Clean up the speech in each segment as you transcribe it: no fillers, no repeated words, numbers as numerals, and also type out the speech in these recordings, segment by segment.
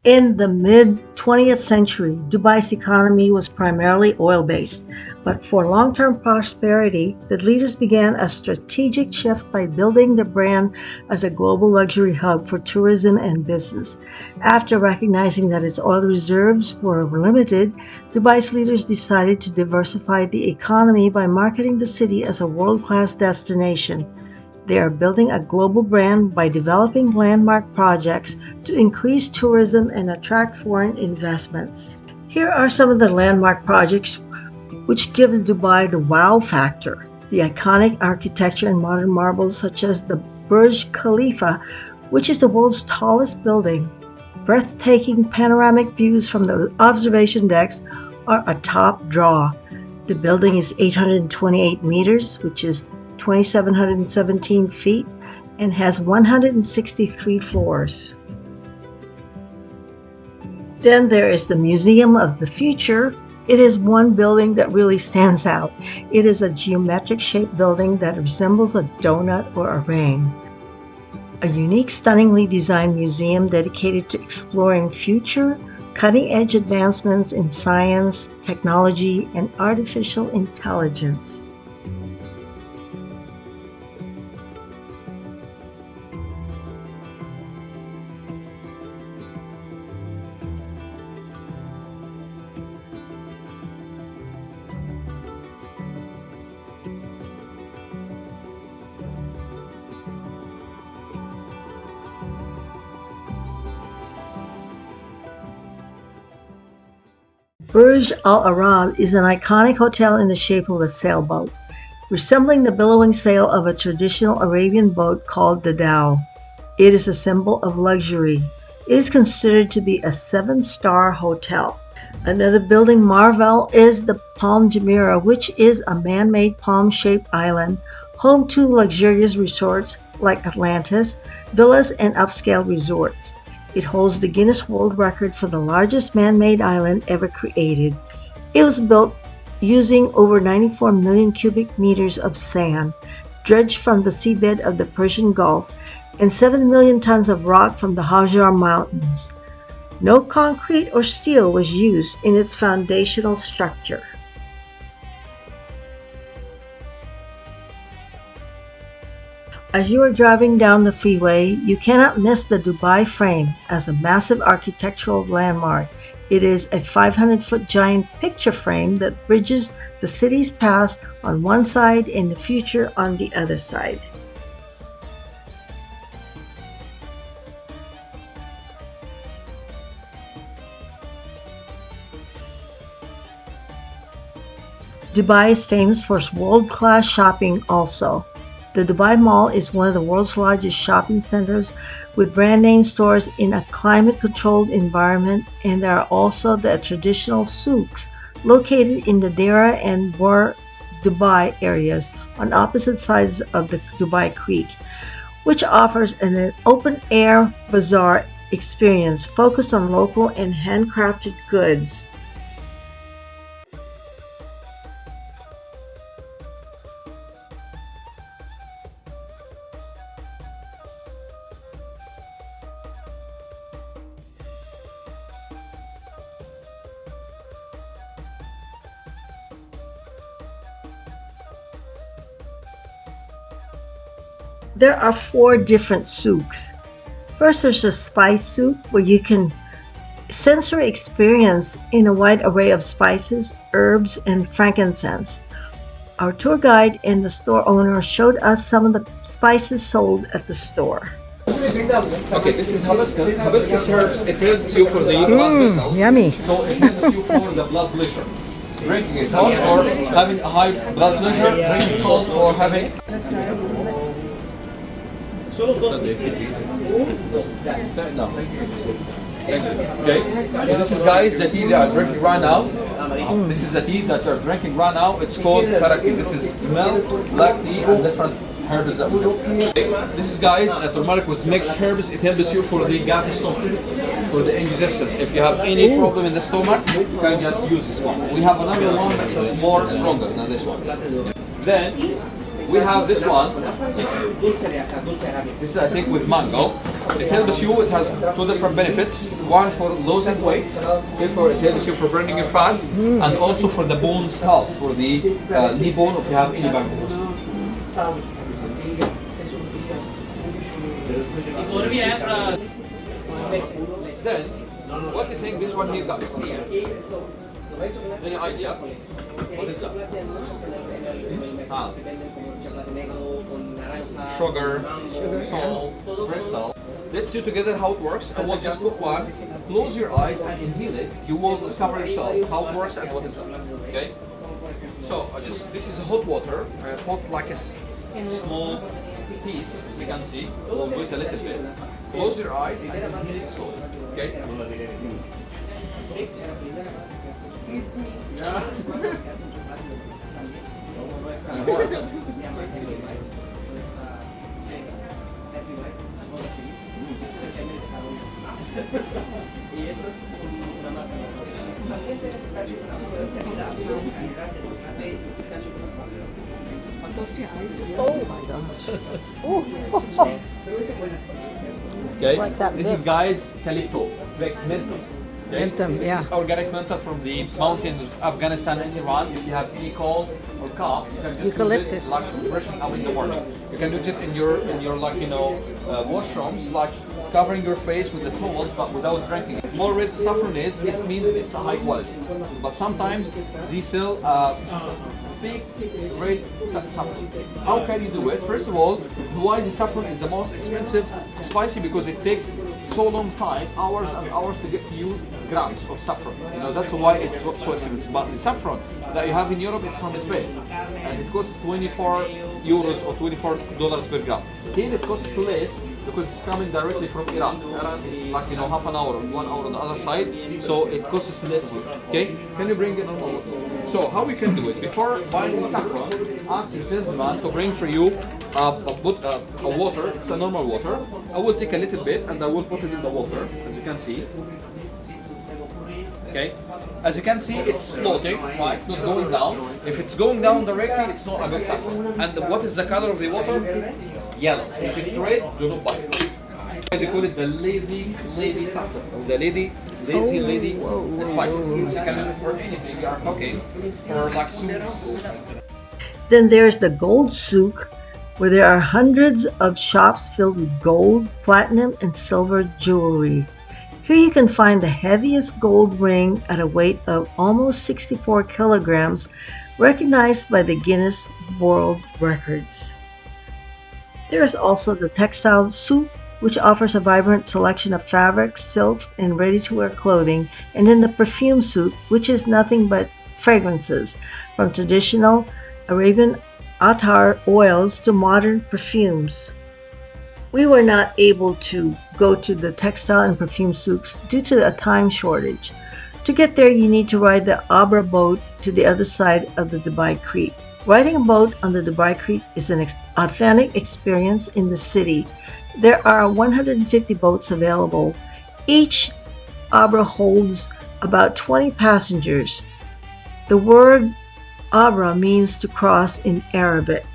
In the mid-20th century, Dubai's economy was primarily oil-based, but for long-term prosperity, the leaders began a strategic shift by building the brand as a global luxury hub for tourism and business. After recognizing that its oil reserves were limited, Dubai's leaders decided to diversify the economy by marketing the city as a world-class destination. They are building a global brand by developing landmark projects to increase tourism and attract foreign investments. Here are some of the landmark projects which gives Dubai the wow factor. The iconic architecture and modern marbles such as the Burj Khalifa, which is the world's tallest building. Breathtaking panoramic views from the observation decks are a top draw. The building is 828 meters, which is 2,717 feet, and has 163 floors. Then there is the Museum of the Future. It is one building that really stands out. It is a geometric shaped building that resembles a donut or a ring. A unique, stunningly designed museum dedicated to exploring future, cutting-edge advancements in science, technology, and artificial intelligence. Burj Al Arab is an iconic hotel in the shape of a sailboat, resembling the billowing sail of a traditional Arabian boat called the dhow. It is a symbol of luxury. It is considered to be a 7-star hotel. Another building marvel is the Palm Jumeirah, which is a man-made palm-shaped island, home to luxurious resorts like Atlantis, villas, and upscale resorts. It holds the Guinness World Record for the largest man-made island ever created. It was built using over 94 million cubic meters of sand, dredged from the seabed of the Persian Gulf, and 7 million tons of rock from the Hajar Mountains. No concrete or steel was used in its foundational structure. As you are driving down the freeway, you cannot miss the Dubai Frame as a massive architectural landmark. It is a 500-foot giant picture frame that bridges the city's past on one side and the future on the other side. Dubai is famous for its world-class shopping also. The Dubai Mall is one of the world's largest shopping centers with brand name stores in a climate-controlled environment, and there are also the traditional souks located in the Deira and Bur Dubai areas on opposite sides of the Dubai Creek, which offers an open-air bazaar experience focused on local and handcrafted goods. There are 4 different souks. First, there's a spice souk where you can sensory experience in a wide array of spices, herbs, and frankincense. Our tour guide and the store owner showed us some of the spices sold at the store. Okay, this is hibiscus. Hibiscus herbs, it helps you for the blood vessels. Yummy. So it helps you for the blood pressure. Drinking it hot for having a high blood pressure, drinking it cold for having... No, thank you. Okay, this is guys the tea that are drinking right now. This is the tea that you're drinking right now. It's called karaki. This is milk, black tea, and different herbs that we do. This is guys turmeric with mixed herbs. It helps you for the gas stomach, for the indigestion. If you have any problem in the stomach, you can just use this one. We have another one, but it's more stronger than this one. Then We have this one. This is, I think, with mango. It helps you. It has two different benefits. One for losing weight. Okay, it helps you for burning your fats, and also for the bones health, for the knee bone if you have any back bones. Then, what do you think this one needs, guys? Any idea? What is that? Sugar, salt, crystal. Let's see together how it works. I will just put one. Close your eyes and inhale it. You will discover yourself how it works and what is it. Okay? So this is hot water. I put like a small piece, as you can see. We'll do it a little bit. Close your eyes and inhale it slowly. Okay? It's me. Yeah. Close to your eyes. Oh my gosh. Okay. Like that This mix. is guys calypso, Vex menthol. Okay? Menthol, This yeah. is organic menthol from the mountains of Afghanistan and Iran. If you have any cold or cough, you can just Eucalyptus. use it like refreshing up in the morning. You can use it in your like washrooms, like covering your face with the towels, but without drinking it. More red saffron is, it means it's a high quality. But sometimes they sell fake red saffron. How can you do it? First of all, why the saffron is the most expensive spicy because it takes so long time, hours and hours to get to use grams of saffron. You know, that's why it's so expensive. But the saffron that you have in Europe is from Spain, and it costs 24 euros or $24 per gram. Here it costs less because it's coming directly from Iran. Iran is like half an hour or 1 hour on the other side, so it costs less here. Okay? Can you bring it on over? So how we can do it? Before buying the saffron, ask the salesman to bring for you a water. It's a normal water. I will take a little bit and I will put it in the water, as you can see. Okay? As you can see, it's floating, right? Not going down. If it's going down directly, it's not a good saffron. And what is the color of the water? Yellow. If it's red, do not buy it. They call it the lazy lady saffron, or the lazy lady spices. You can use it for anything you are cooking, or like soups. Then there's the gold souk, where there are hundreds of shops filled with gold, platinum, and silver jewelry. Here you can find the heaviest gold ring at a weight of almost 64 kilograms, recognized by the Guinness World Records. There is also the textile souk, which offers a vibrant selection of fabrics, silks, and ready-to-wear clothing, and then the perfume souk, which is nothing but fragrances, from traditional Arabian attar oils to modern perfumes. We were not able to go to the textile and perfume souks due to a time shortage. To get there, you need to ride the Abra boat to the other side of the Dubai Creek. Riding a boat on the Dubai Creek is an authentic experience in the city. There are 150 boats available. Each Abra holds about 20 passengers. The word Abra means to cross in Arabic.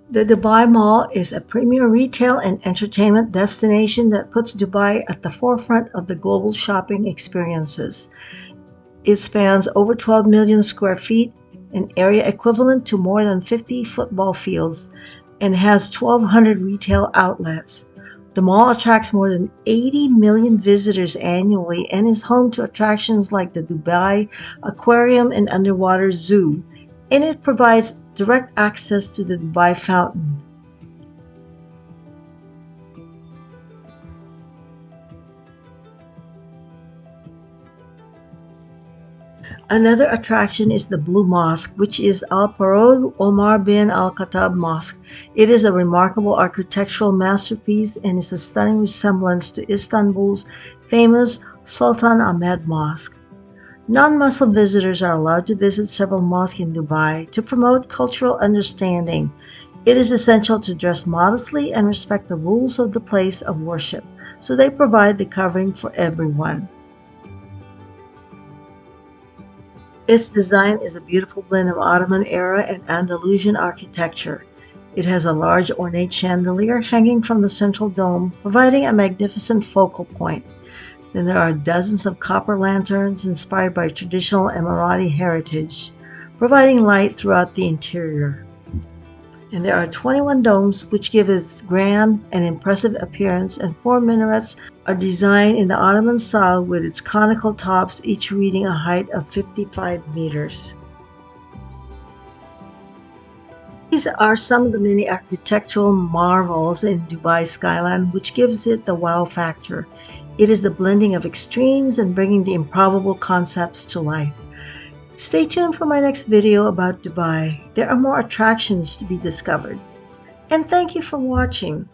The Dubai Mall is a premier retail and entertainment destination that puts Dubai at the forefront of the global shopping experiences. It spans over 12 million square feet, an area equivalent to more than 50 football fields, and has 1,200 retail outlets. The mall attracts more than 80 million visitors annually and is home to attractions like the Dubai Aquarium and Underwater Zoo, and it provides direct access to the Dubai Fountain. Another attraction is the Blue Mosque, which is Al Farouk Omar bin Al Khattab Mosque. It is a remarkable architectural masterpiece and is a stunning resemblance to Istanbul's famous Sultan Ahmed Mosque. Non-Muslim visitors are allowed to visit several mosques in Dubai to promote cultural understanding. It is essential to dress modestly and respect the rules of the place of worship, so they provide the covering for everyone. Its design is a beautiful blend of Ottoman era and Andalusian architecture. It has a large ornate chandelier hanging from the central dome, providing a magnificent focal point. Then there are dozens of copper lanterns inspired by traditional Emirati heritage, providing light throughout the interior. And there are 21 domes which give its grand and impressive appearance, and 4 minarets are designed in the Ottoman style with its conical tops each reaching a height of 55 meters. These are some of the many architectural marvels in Dubai skyline which gives it the wow factor. It is the blending of extremes and bringing the improbable concepts to life. Stay tuned for my next video about Dubai. There are more attractions to be discovered. And thank you for watching.